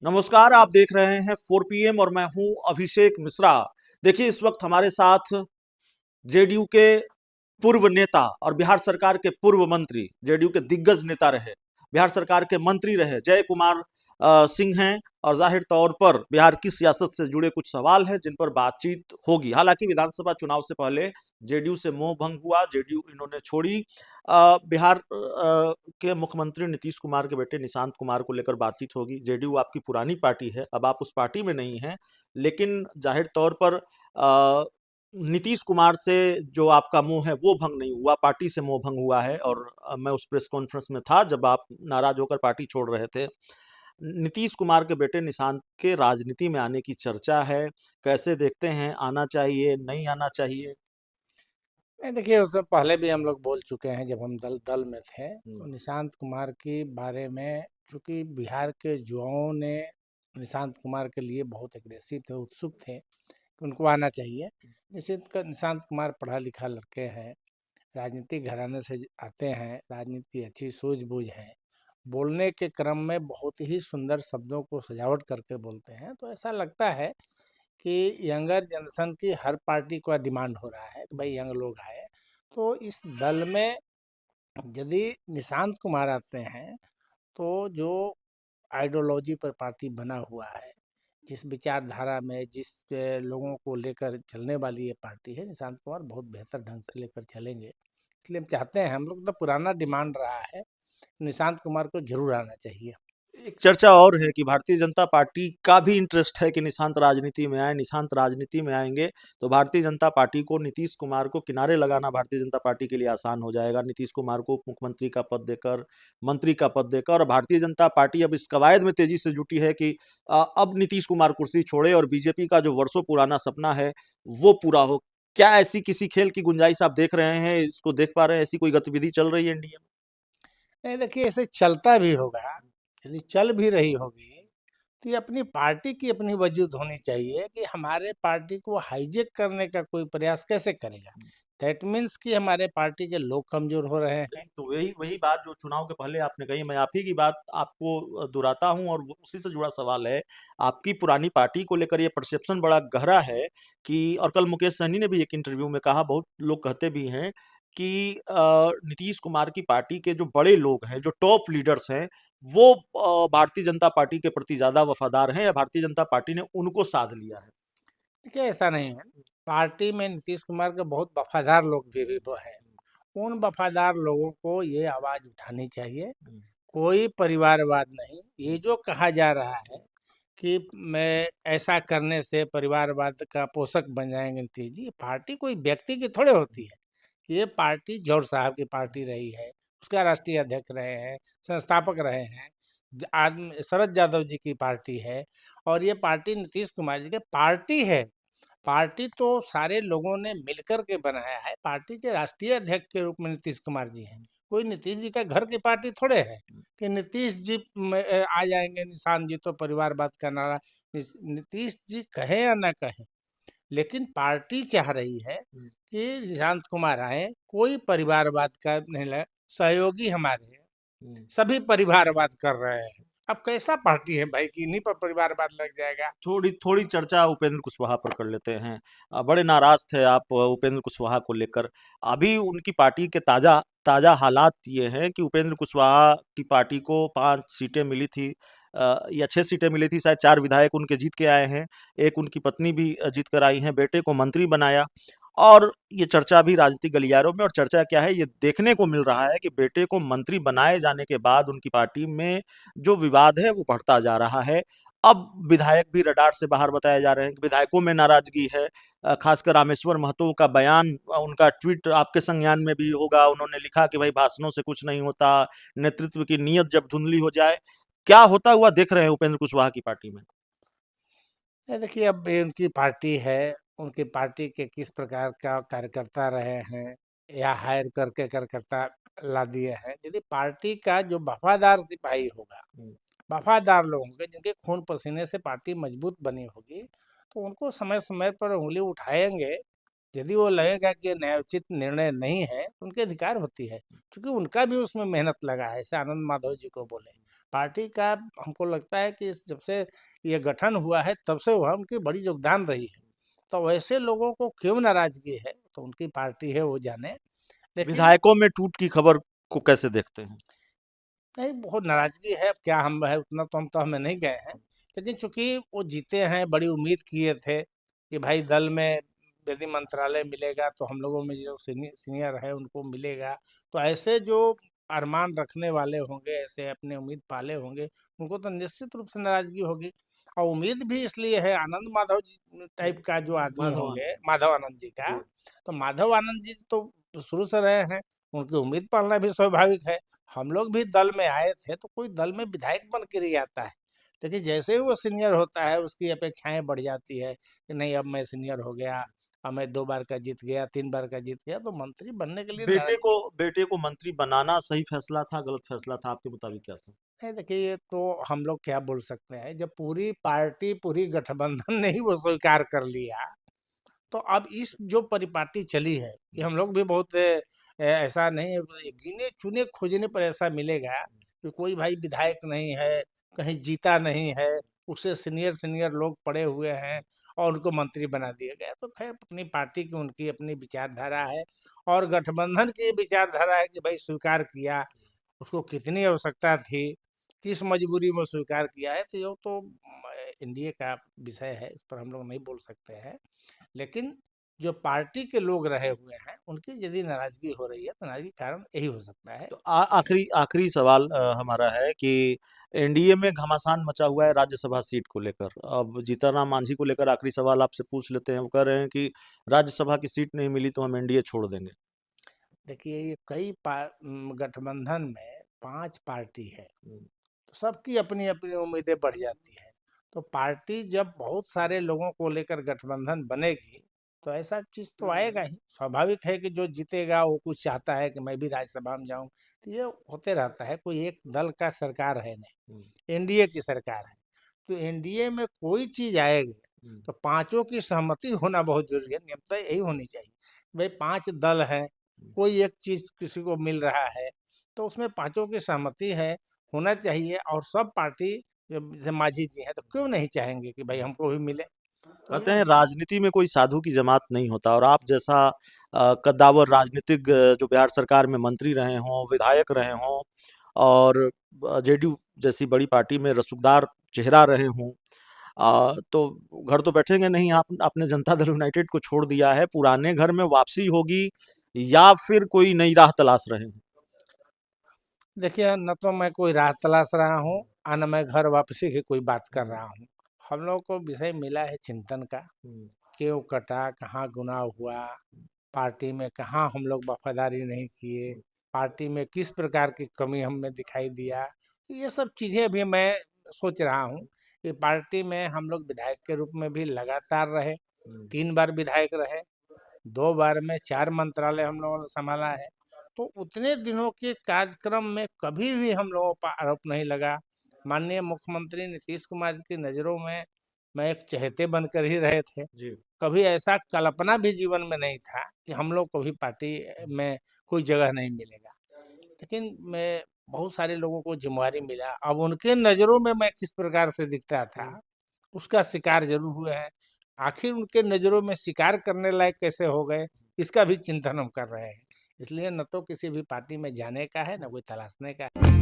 नमस्कार, आप देख रहे हैं 4 PM और मैं हूं अभिषेक मिश्रा। देखिए, इस वक्त हमारे साथ जेडीयू के पूर्व नेता और बिहार सरकार के पूर्व मंत्री, जेडीयू के दिग्गज नेता रहे, बिहार सरकार के मंत्री रहे जय कुमार सिंह हैं। और जाहिर तौर पर बिहार की सियासत से जुड़े कुछ सवाल हैं जिन पर बातचीत होगी। हालांकि विधानसभा चुनाव से पहले जेडीयू से मोह भंग हुआ, जेडीयू इन्होंने छोड़ी। बिहार के मुख्यमंत्री नीतीश कुमार के बेटे निशांत कुमार को लेकर बातचीत होगी। जेडीयू आपकी पुरानी पार्टी है, अब आप उस पार्टी में नहीं हैं, लेकिन जाहिर तौर पर नीतीश कुमार से जो आपका मोह है वो भंग नहीं हुआ, पार्टी से मोह भंग हुआ है। और मैं उस प्रेस कॉन्फ्रेंस में था जब आप नाराज होकर पार्टी छोड़ रहे थे। नीतीश कुमार के बेटे निशांत के राजनीति में आने की चर्चा है, कैसे देखते हैं? आना चाहिए, नहीं आना चाहिए? नहीं, देखिए उससे पहले भी हम लोग बोल चुके हैं जब हम दल दल में थे, हम्म। तो निशांत कुमार के बारे में, चूंकि बिहार के युवाओं ने निशांत कुमार के लिए बहुत एग्रेसिव थे, उत्सुक थे कि उनको आना चाहिए। निशांत कुमार पढ़ा लिखा लड़के हैं, राजनीतिक घराने से आते हैं, राजनीति अच्छी सूझबूझ है, बोलने के क्रम में बहुत ही सुंदर शब्दों को सजावट करके बोलते हैं। तो ऐसा लगता है कि यंगर जनरेशन की हर पार्टी का डिमांड हो रहा है कि भाई यंग लोग आए। तो इस दल में यदि निशांत कुमार आते हैं, तो जो आइडियोलॉजी पर पार्टी बना हुआ है, जिस विचारधारा में जिस लोगों को लेकर चलने वाली ये पार्टी है, निशांत कुमार बहुत बेहतर ढंग से लेकर चलेंगे। इसलिए हम चाहते हैं, हम लोग तो पुराना डिमांड रहा है, निशांत कुमार को जरूर आना चाहिए। एक चर्चा और है कि भारतीय जनता पार्टी का भी इंटरेस्ट है कि निशांत राजनीति में आए। निशांत राजनीति में आएंगे तो भारतीय जनता पार्टी को, नीतीश कुमार को किनारे लगाना भारतीय जनता पार्टी के लिए आसान हो जाएगा। नीतीश कुमार को मुख्यमंत्री का पद देकर, मंत्री का पद देकर। और भारतीय जनता पार्टी अब इस कवायद में तेजी से जुटी है कि अब नीतीश कुमार कुर्सी छोड़े और बीजेपी का जो वर्षों पुराना सपना है वो पूरा हो। क्या ऐसी किसी खेल की गुंजाइश आप देख रहे हैं, इसको देख पा रहे हैं? ऐसी कोई गतिविधि चल रही है इंडिया नहीं, देखिए ऐसे चलता भी होगा, यदि चल भी रही होगी, तो ये अपनी पार्टी की अपनी वजूद होनी चाहिए कि हमारे पार्टी को हाईजैक करने का कोई प्रयास कैसे करेगा। में? दैट मीन्स कि हमारे पार्टी के लोग कमजोर हो रहे हैं। नहीं, तो वही वही बात जो चुनाव के पहले आपने कही, मैं आप ही की बात आपको दोहराता हूँ और उसी से जुड़ा सवाल है। आपकी पुरानी पार्टी को लेकर ये परसेप्शन बड़ा गहरा है कि, और कल मुकेश सहनी ने भी एक इंटरव्यू में कहा, बहुत लोग कहते भी हैं कि नीतीश कुमार की पार्टी के जो बड़े लोग हैं, जो टॉप लीडर्स हैं, वो भारतीय जनता पार्टी के प्रति ज्यादा वफादार हैं या भारतीय जनता पार्टी ने उनको साध लिया है? देखिए ऐसा नहीं है, पार्टी में नीतीश कुमार के बहुत वफादार लोग भी वो हैं। उन वफादार लोगों को ये आवाज उठानी चाहिए। हम्म। कोई परिवारवाद नहीं, ये जो कहा जा रहा है कि मैं ऐसा करने से परिवारवाद का पोषक बन जाएंगे नीतीश जी, पार्टी कोई व्यक्ति की थोड़े होती है। ये पार्टी जौहर साहब की पार्टी रही है, उसका राष्ट्रीय अध्यक्ष रहे हैं, संस्थापक रहे हैं। आदमी शरद यादव जी की पार्टी है, और ये पार्टी नीतीश कुमार जी की पार्टी है। पार्टी तो सारे लोगों ने मिलकर के बनाया है। पार्टी के राष्ट्रीय अध्यक्ष के रूप में नीतीश कुमार जी हैं। कोई नीतीश जी का घर की पार्टी थोड़े है कि नीतीश जी आ जाएंगे, निशांत जी तो परिवारवाद का नारा। नीतीश जी कहें या ना कहें, लेकिन पार्टी चाह रही है हम्म। कि निशांत कुमार आए। कोई परिवारवाद का नहीं है, सहयोगी हमारे हैं, हम्म। सभी परिवारवाद कर रहे हैं। अब कैसा पार्टी है भाई कि इन्हीं पर परिवारवाद लग जाएगा। थोड़ी थोड़ी चर्चा उपेंद्र कुशवाहा पर कर लेते हैं। बड़े नाराज थे आप उपेंद्र कुशवाहा को लेकर। अभी उनकी पार्टी के ताजा ताजा हालात ये हैं कि उपेंद्र कुशवाहा की पार्टी को 5 सीटें मिली थी, या 6 सीटें मिली थी, शायद 4 विधायक उनके जीत के आए हैं। एक उनकी पत्नी भी जीत कर आई हैं, बेटे को मंत्री बनाया। और ये चर्चा भी राजनीतिक गलियारों में, और चर्चा क्या है, ये देखने को मिल रहा है कि बेटे को मंत्री बनाए जाने के बाद उनकी पार्टी में जो विवाद है वो बढ़ता जा रहा है। अब विधायक भी रडार से बाहर बताए जा रहे हैं कि विधायकों में नाराजगी है। खासकर रामेश्वर महतो का बयान, उनका ट्वीट आपके संज्ञान में भी होगा। उन्होंने लिखा कि भाई भाषणों से कुछ नहीं होता, नेतृत्व की नीयत जब धुंधली हो जाए। क्या होता हुआ देख रहे हैं उपेंद्र कुशवाहा की पार्टी में? ये देखिए, अब ये उनकी पार्टी है, उनकी पार्टी के किस प्रकार का कार्यकर्ता रहे हैं या हायर करके कार्यकर्ता ला दिए हैं। यदि पार्टी का जो वफादार सिपाही होगा, हम्म। वफादार लोग होंगे जिनके खून पसीने से पार्टी मजबूत बनी होगी, तो उनको समय समय पर उंगली उठाएंगे। यदि वो लगेगा कि ये न्यायोचित निर्णय नहीं है, तो उनके अधिकार होती है, क्योंकि उनका भी उसमें मेहनत लगा है, ऐसे आनंद माधव जी को बोले। पार्टी का हमको लगता है कि जब से ये गठन हुआ है तब से वह उनकी बड़ी योगदान रही है। तो वैसे लोगों को क्यों नाराजगी है, तो उनकी पार्टी है वो जाने। लेकिन विधायकों में टूट की खबर को कैसे देखते हैं? नहीं, बहुत नाराजगी है, अब क्या हम है उतना तो हम तह में नहीं गए हैं। लेकिन चूंकि वो जीते हैं, बड़ी उम्मीद किए थे कि भाई दल में यदि मंत्रालय मिलेगा तो हम लोगों में जो सीनियर है उनको मिलेगा। तो ऐसे जो अरमान रखने वाले होंगे, ऐसे अपने उम्मीद पाले होंगे, उनको तो निश्चित रूप से नाराजगी होगी। और उम्मीद भी इसलिए है, आनंद माधव जी टाइप का जो आदमी माधव होंगे, आनंद। माधव आनंद जी का, तो माधव आनंद जी तो शुरू से रहे हैं, उनकी उम्मीद पालना भी स्वाभाविक है। हम लोग भी दल में आए थे तो कोई दल में विधायक बन के ही आता है, लेकिन जैसे ही वो सीनियर होता है उसकी अपेक्षाएं बढ़ जाती है कि नहीं अब मैं सीनियर हो गया, अब मैं 2 बार का जीत गया, 3 बार का जीत गया, तो मंत्री बनने के लिए नाराजगी। बेटे को मंत्री बनाना सही फैसला था, गलत फैसला था, आपके मुताबिक क्या था? नहीं देखिए, ये तो हम लोग क्या बोल सकते हैं, जब पूरी पार्टी पूरी गठबंधन ने ही वो स्वीकार कर लिया, तो अब इस जो परिपाटी चली है कि हम लोग भी बहुत ऐसा नहीं है, गिने चुने खोजने पर ऐसा मिलेगा कि कोई भाई विधायक नहीं है, कहीं जीता नहीं है, उससे सीनियर सीनियर लोग पड़े हुए हैं और उनको मंत्री बना दिया गया। तो खैर अपनी पार्टी की उनकी अपनी विचारधारा है, और गठबंधन की विचारधारा है कि भाई स्वीकार किया, उसको कितनी आवश्यकता थी, किस मजबूरी में स्वीकार किया है, तो ये तो एनडीए का विषय है, इस पर हम लोग नहीं बोल सकते हैं। लेकिन जो पार्टी के लोग रहे हुए हैं, उनकी यदि नाराजगी हो रही है तो नाराजगी का कारण यही हो सकता है। तो आखिरी आखिरी सवाल हमारा है कि एनडीए में घमासान मचा हुआ है राज्यसभा सीट को लेकर। अब जीतनराम मांझी को लेकर आखिरी सवाल आपसे पूछ लेते हैं। वो कह रहे हैं कि राज्यसभा की सीट नहीं मिली तो हम एनडीए छोड़ देंगे। देखिए, ये गठबंधन में 5 पार्टी है, हम्म। तो सबकी अपनी-अपनी उम्मीदें बढ़ जाती हैं। तो पार्टी जब बहुत सारे लोगों को लेकर गठबंधन बनेगी, तो ऐसा चीज़ तो आएगा ही। स्वाभाविक है कि जो जीतेगा वो कुछ चाहता है कि मैं भी राज्यसभा में जाऊँ, तो ये होते रहता है, कोई एक दल का सरकार है नहीं, हम्म। एनडीए की सरकार है। तो एनडीए में कोई चीज़ आएगी, हम्म। तो पाँचों की सहमति होना बहुत ज़रूरी है, नियमतः यही होनी चाहिए। भई 5 दल हैं, कोई एक चीज़ किसी को मिल रहा है, तो उसमें पाँचों की सहमति है, होना चाहिए, और सब पार्टी जैसे मांझी जी हैं, तो क्यों नहीं चाहेंगे कि भाई हमको भी मिले? तो कहते ये हैं राजनीति में कोई साधु की जमात नहीं होता, और आप जैसा कद्दावर राजनीतिक जो बिहार सरकार में मंत्री रहे हों, विधायक रहे हों, और जेडीयू जैसी बड़ी पार्टी में रसूखदार चेहरा रहे हों, तो घर तो बैठेंगे नहीं। आप आपने जनता दल यूनाइटेड को छोड़ दिया है, पुराने घर में वापसी होगी या फिर कोई नई राह तलाश रहे हैं? देखिए, न तो मैं कोई राह तलाश रहा हूँ, न मैं घर वापसी की कोई बात कर रहा हूँ। हम लोगों को विषय मिला है चिंतन का, हम्म। क्यों कटा, कहाँ गुनाह हुआ, पार्टी में कहाँ हम लोग वफ़ादारी नहीं किए, पार्टी में किस प्रकार की कमी हमें दिखाई दिया। तो ये सब चीज़ें अभी मैं सोच रहा हूँ कि पार्टी में हम लोग विधायक के रूप में भी लगातार रहे, 3 बार विधायक रहे, 2 बार में 4 मंत्रालय हम लोगों ने सँभाला है। तो उतने दिनों के कार्यक्रम में कभी भी हम लोगों पर आरोप नहीं लगा। माननीय मुख्यमंत्री नीतीश कुमार जी की नज़रों में मैं एक चहेते बनकर ही रहे थे। जी। कभी ऐसा कल्पना भी जीवन में नहीं था कि हम लोग को भी पार्टी में कोई जगह नहीं मिलेगा। लेकिन मैं बहुत सारे लोगों को ज़िम्मेवारी मिला। अब उनके नज़रों में मैं किस प्रकार से दिखता था, उसका शिकार ज़रूर हुए हैं। आखिर उनके नज़रों में शिकार करने लायक कैसे हो गए, इसका भी चिंतन हम कर रहे हैं। इसलिए न तो किसी भी पार्टी में जाने का है, ना कोई तलाशने का है।